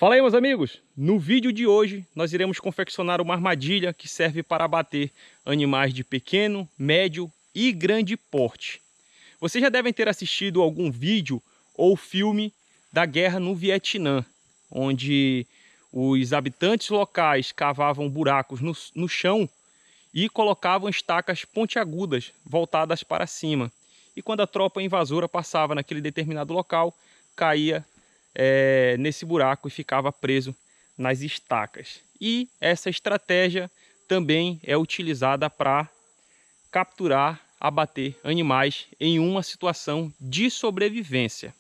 Fala aí, meus amigos! No vídeo de hoje nós iremos confeccionar uma armadilha que serve para abater animais de pequeno, médio e grande porte. Vocês já devem ter assistido algum vídeo ou filme da guerra no Vietnã, onde os habitantes locais cavavam buracos no chão e colocavam estacas pontiagudas voltadas para cima. E quando a tropa invasora passava naquele determinado local, caía nesse buraco e ficava preso nas estacas. E essa estratégia também é utilizada para capturar, abater animais em uma situação de sobrevivência.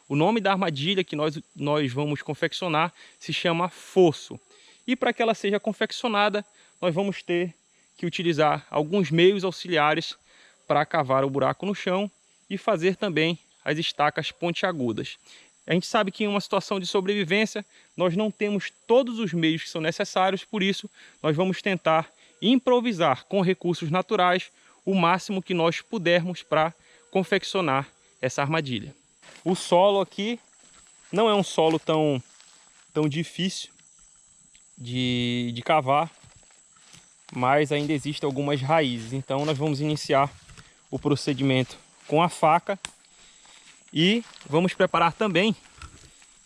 O nome da armadilha que nós vamos confeccionar se chama fosso. E para que ela seja confeccionada, nós vamos ter que utilizar alguns meios auxiliares para cavar o buraco no chão e fazer também as estacas pontiagudas. A gente sabe que em uma situação de sobrevivência nós não temos todos os meios que são necessários, por isso nós vamos tentar improvisar com recursos naturais o máximo que nós pudermos para confeccionar essa armadilha. O solo aqui não é um solo tão difícil de cavar, mas ainda existem algumas raízes. Então nós vamos iniciar o procedimento com a faca e vamos preparar também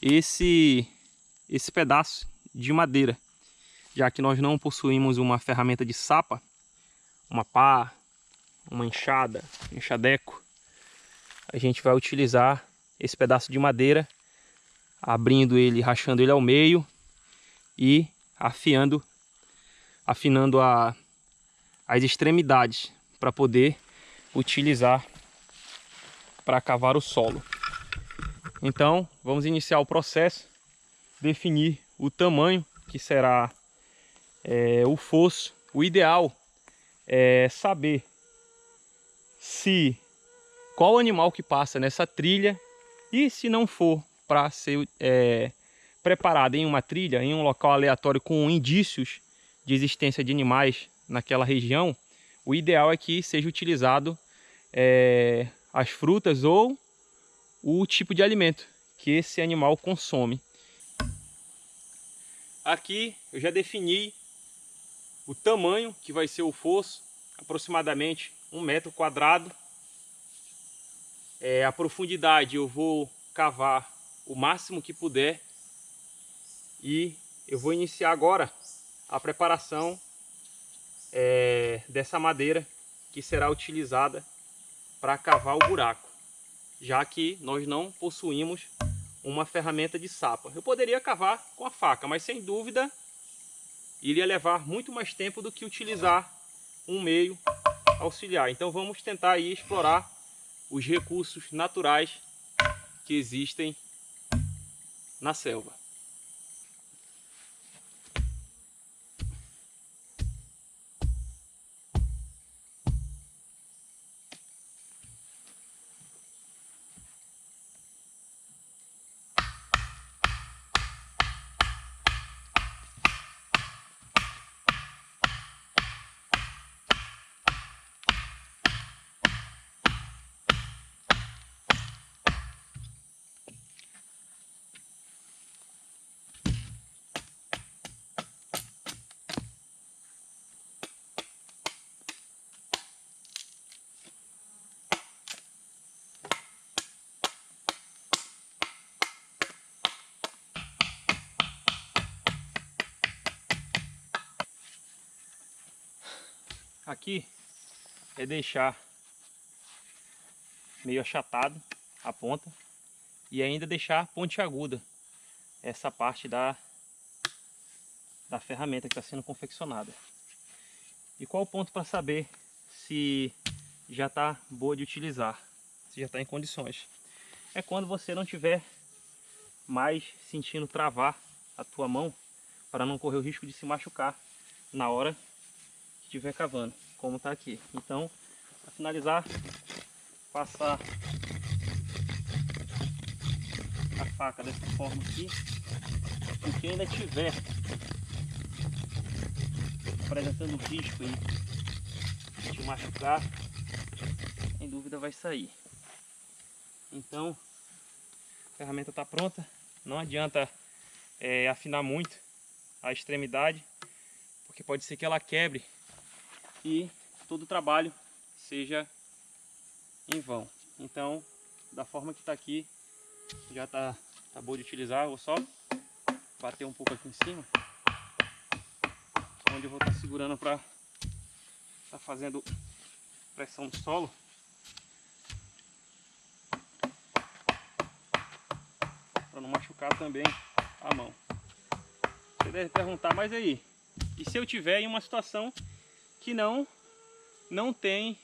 esse pedaço de madeira, já que nós não possuímos uma ferramenta de sapa, uma pá, uma enxada, enxadeco. A gente vai utilizar esse pedaço de madeira, abrindo ele, rachando ele ao meio e afinando as extremidades para poder utilizar para cavar o solo. Então vamos iniciar o processo, definir o tamanho que será o fosso. O ideal é saber qual animal que passa nessa trilha, e se não for para ser preparado em uma trilha, em um local aleatório com indícios de existência de animais naquela região, o ideal é que seja utilizado as frutas ou o tipo de alimento que esse animal consome. Aqui eu já defini o tamanho que vai ser o fosso, aproximadamente 1 metro quadrado. A profundidade eu vou cavar o máximo que puder e eu vou iniciar agora a preparação dessa madeira que será utilizada para cavar o buraco, já que nós não possuímos uma ferramenta de sapa. Eu poderia cavar com a faca, mas sem dúvida iria levar muito mais tempo do que utilizar um meio auxiliar. Então vamos tentar aí explorar os recursos naturais que existem na selva. Aqui é deixar meio achatado a ponta e ainda deixar pontiaguda essa parte da ferramenta que está sendo confeccionada. E qual o ponto para saber se já está boa de utilizar, se já está em condições? É quando você não tiver mais sentindo travar a tua mão, para não correr o risco de se machucar na hora que estiver cavando, como está aqui. Então, para finalizar, passar a faca dessa forma aqui, e quem ainda tiver apresentando risco aí de machucar, sem dúvida vai sair. Então a ferramenta está pronta, não adianta afinar muito a extremidade, porque pode ser que ela quebre e todo o trabalho seja em vão. Então, da forma que está aqui, já tá boa de utilizar. Eu vou só bater um pouco aqui em cima, onde eu vou estar segurando para estar fazendo pressão no solo. Para não machucar também a mão. Você deve perguntar, mas aí, e se eu tiver em uma situação que não tem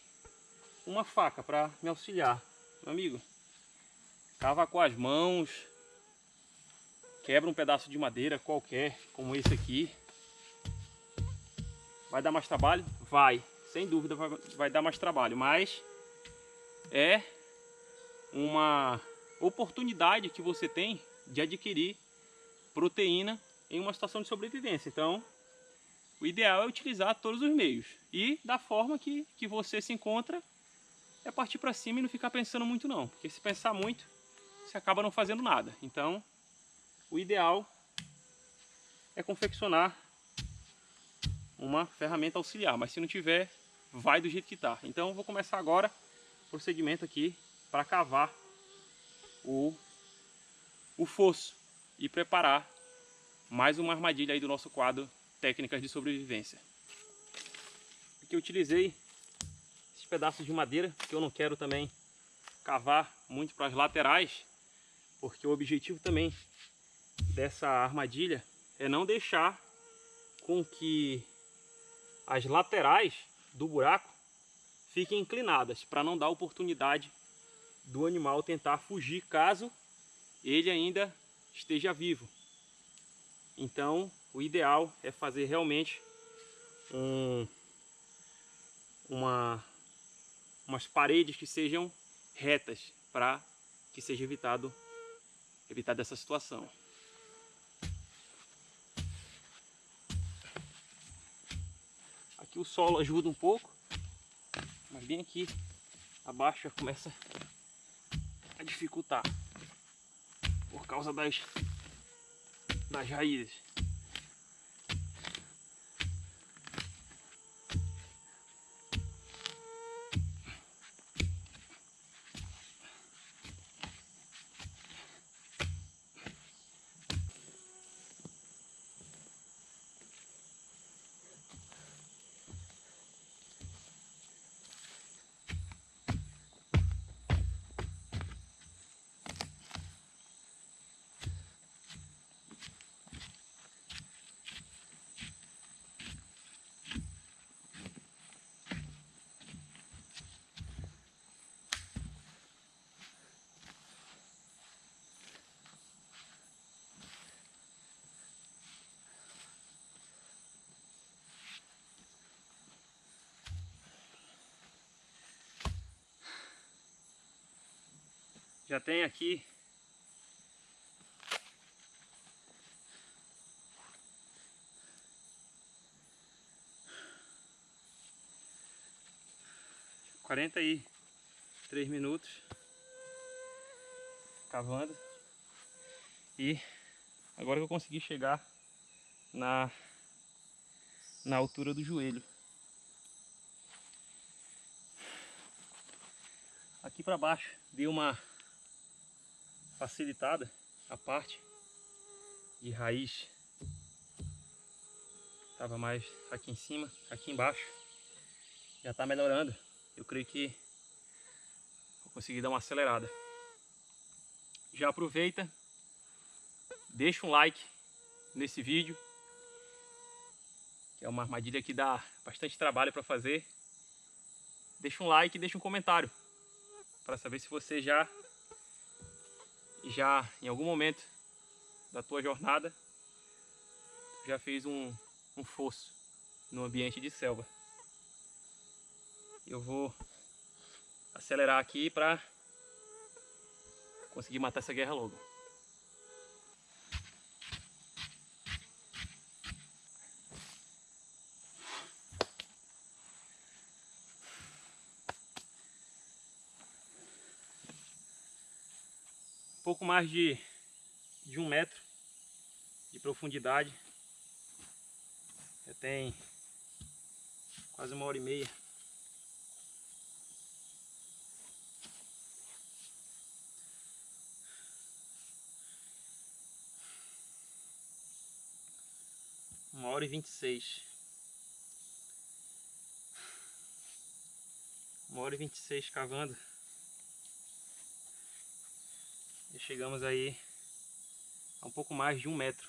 uma faca para me auxiliar? Meu amigo, cava com as mãos, quebra um pedaço de madeira qualquer, como esse aqui. Vai dar mais trabalho? Vai, sem dúvida vai dar mais trabalho, mas é uma oportunidade que você tem de adquirir proteína em uma situação de sobrevivência. Então, o ideal é utilizar todos os meios. E da forma que você se encontra, é partir para cima e não ficar pensando muito não. Porque se pensar muito, você acaba não fazendo nada. Então, o ideal é confeccionar uma ferramenta auxiliar. Mas se não tiver, vai do jeito que está. Então, eu vou começar agora o procedimento aqui para cavar o fosso e preparar mais uma armadilha aí do nosso quadro Técnicas de Sobrevivência. Aqui eu utilizei esses pedaços de madeira, que eu não quero também cavar muito para as laterais, porque o objetivo também dessa armadilha é não deixar com que as laterais do buraco fiquem inclinadas, para não dar oportunidade do animal tentar fugir caso ele ainda esteja vivo. Então, o ideal é fazer realmente umas paredes que sejam retas, para que seja evitado essa situação. Aqui o solo ajuda um pouco, mas bem aqui abaixo já começa a dificultar por causa das raízes. Já tem aqui $43 minutos cavando, e agora que eu consegui chegar na altura do joelho. Aqui para baixo deu uma facilitada, a parte de raiz estava mais aqui em cima, aqui embaixo já está melhorando. Eu creio que vou conseguir dar uma acelerada. Já aproveita, deixa um like nesse vídeo, que é uma armadilha que dá bastante trabalho para fazer. Deixa um like e deixa um comentário para saber se você já em algum momento da tua jornada já fez um fosso no ambiente de selva. Eu vou acelerar aqui para conseguir matar essa guerra logo. Pouco mais de 1 metro de profundidade. Já tem quase 1h30. Uma hora e 26. 1h26 cavando. E chegamos aí a um pouco mais de 1 metro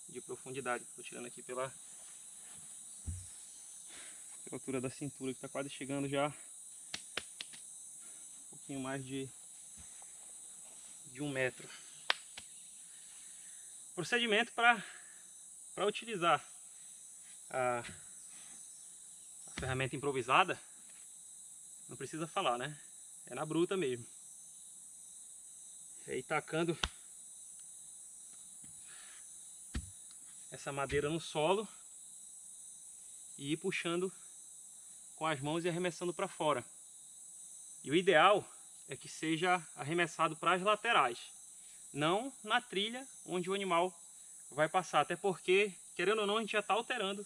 de profundidade. Estou tirando aqui pela altura da cintura, que está quase chegando já um pouquinho mais de 1 metro. Procedimento para utilizar a ferramenta improvisada, não precisa falar, né? É na bruta mesmo. E aí tacando essa madeira no solo e ir puxando com as mãos e arremessando para fora. E o ideal é que seja arremessado para as laterais, não na trilha onde o animal vai passar, até porque, querendo ou não, a gente já está alterando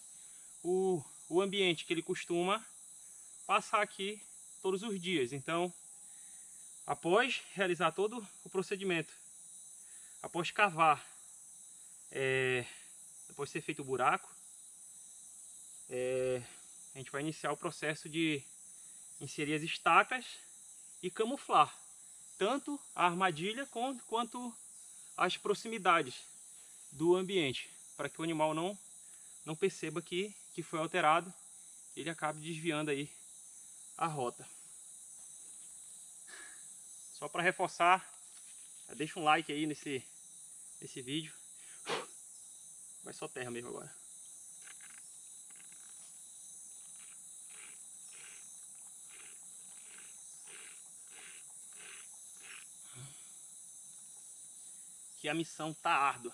o ambiente que ele costuma passar aqui todos os dias. Então, após realizar todo o procedimento, após cavar, depois de ser feito o buraco, a gente vai iniciar o processo de inserir as estacas e camuflar tanto a armadilha quanto as proximidades do ambiente, para que o animal não perceba que foi alterado e ele acabe desviando aí a rota. Só para reforçar, deixa um like aí nesse vídeo. Vai só terra mesmo agora. Que a missão tá árdua.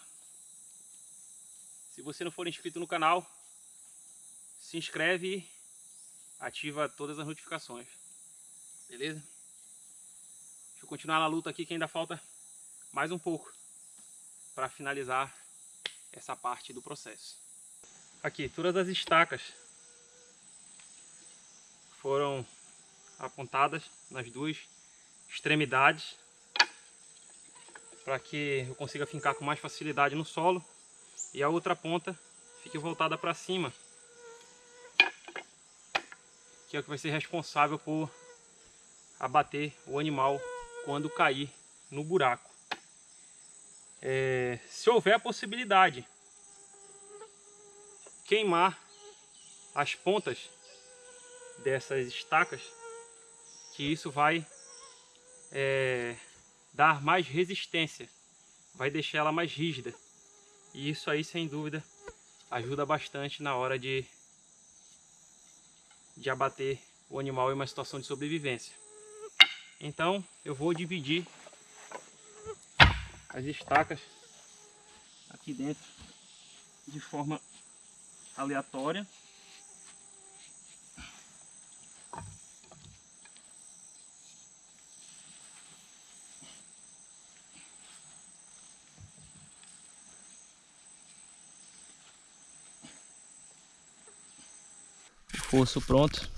Se você não for inscrito no canal, se inscreve e ativa todas as notificações. Beleza? Deixa eu continuar na luta aqui, que ainda falta mais um pouco para finalizar essa parte do processo. Aqui, todas as estacas foram apontadas nas duas extremidades para que eu consiga fincar com mais facilidade no solo e a outra ponta fique voltada para cima, que é o que vai ser responsável por abater o animal quando cair no buraco. Se houver a possibilidade, queimar as pontas dessas estacas, que isso vai dar mais resistência, vai deixar ela mais rígida, e isso aí sem dúvida ajuda bastante na hora de abater o animal em uma situação de sobrevivência. Então eu vou dividir as estacas aqui dentro de forma aleatória. Fosso pronto,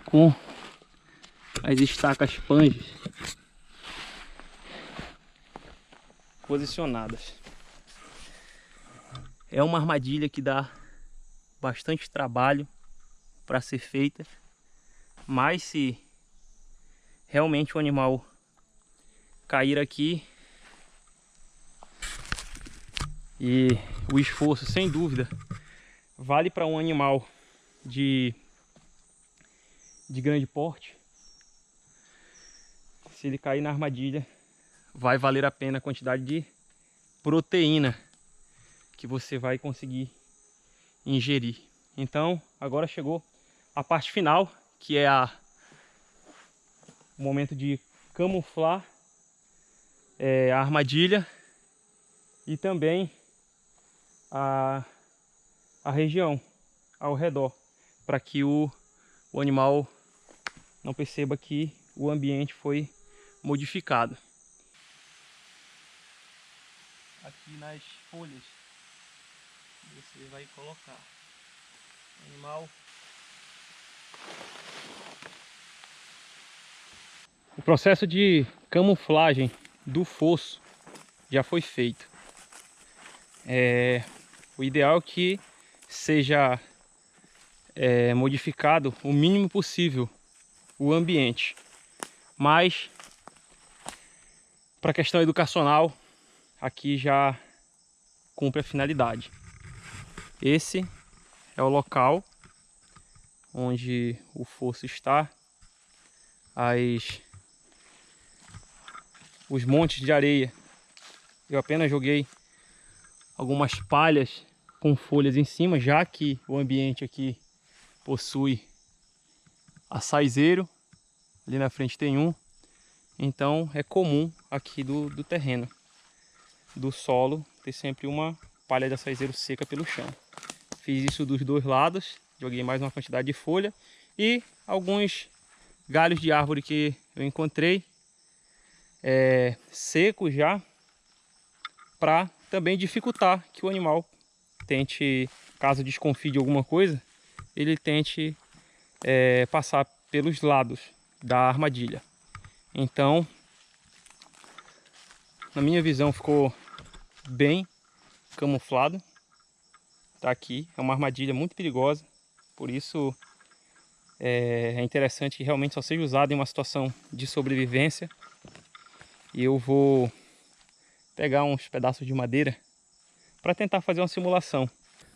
com as estacas panges posicionadas. É uma armadilha que dá bastante trabalho para ser feita, mas se realmente o animal cair aqui, e o esforço sem dúvida vale para um animal de grande porte, se ele cair na armadilha, vai valer a pena a quantidade de proteína que você vai conseguir ingerir. Então agora chegou a parte final, que é o momento de camuflar a armadilha e também a região ao redor, para que o animal não perceba que o ambiente foi modificado. aqui nas folhas. Você vai colocar o animal. O processo de camuflagem do fosso já foi feito. O ideal é que seja modificado o mínimo possível o ambiente, mas para a questão educacional aqui já cumpre a finalidade. Esse é o local onde o fosso está, os montes de areia. Eu apenas joguei algumas palhas com folhas em cima, já que o ambiente aqui possui açaizeiro. Ali na frente tem um. Então é comum aqui do terreno, do solo, ter sempre uma palha de açaizeiro seca pelo chão. Fiz isso dos dois lados, joguei mais uma quantidade de folha e alguns galhos de árvore que eu encontrei secos já, para também dificultar que o animal tente, caso desconfie de alguma coisa, ele tente passar pelos lados da armadilha. Então, na minha visão, ficou bem camuflado. Tá aqui, é uma armadilha muito perigosa, por isso é interessante que realmente só seja usado em uma situação de sobrevivência. E eu vou pegar uns pedaços de madeira para tentar fazer uma simulação.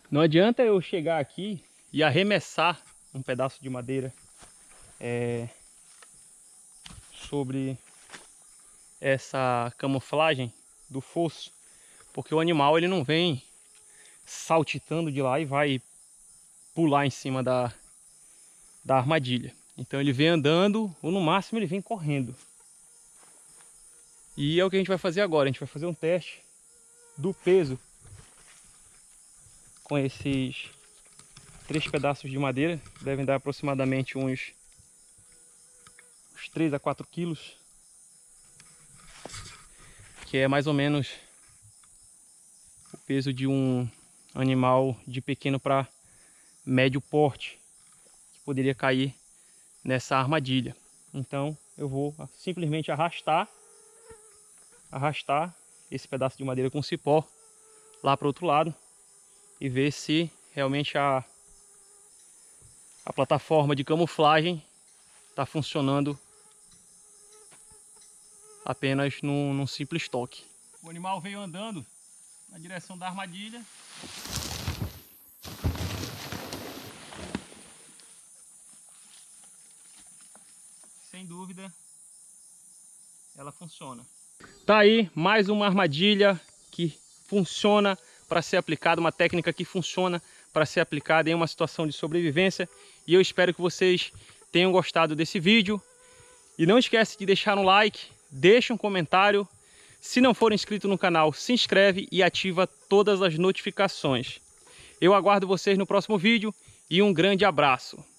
Não adianta eu chegar aqui e arremessar um pedaço de madeira sobre essa camuflagem do fosso, porque o animal ele não vem saltitando de lá e vai pular em cima da armadilha. Então ele vem andando, ou no máximo ele vem correndo. E é o que a gente vai fazer agora. A gente vai fazer um teste do peso com esses 3 pedaços de madeira. Devem dar aproximadamente uns 3 a 4 quilos, que é mais ou menos o peso de um animal de pequeno para médio porte, que poderia cair nessa armadilha. Então eu vou simplesmente arrastar esse pedaço de madeira com cipó lá para o outro lado e ver se realmente a plataforma de camuflagem está funcionando apenas num simples toque. O animal veio andando na direção da armadilha. Sem dúvida, ela funciona. Tá aí mais uma armadilha que funciona para ser aplicada, uma técnica que funciona para ser aplicada em uma situação de sobrevivência. E eu espero que vocês tenham gostado desse vídeo. E não esquece de deixar um like, deixa um comentário. Se não for inscrito no canal, se inscreve e ativa todas as notificações. Eu aguardo vocês no próximo vídeo e um grande abraço.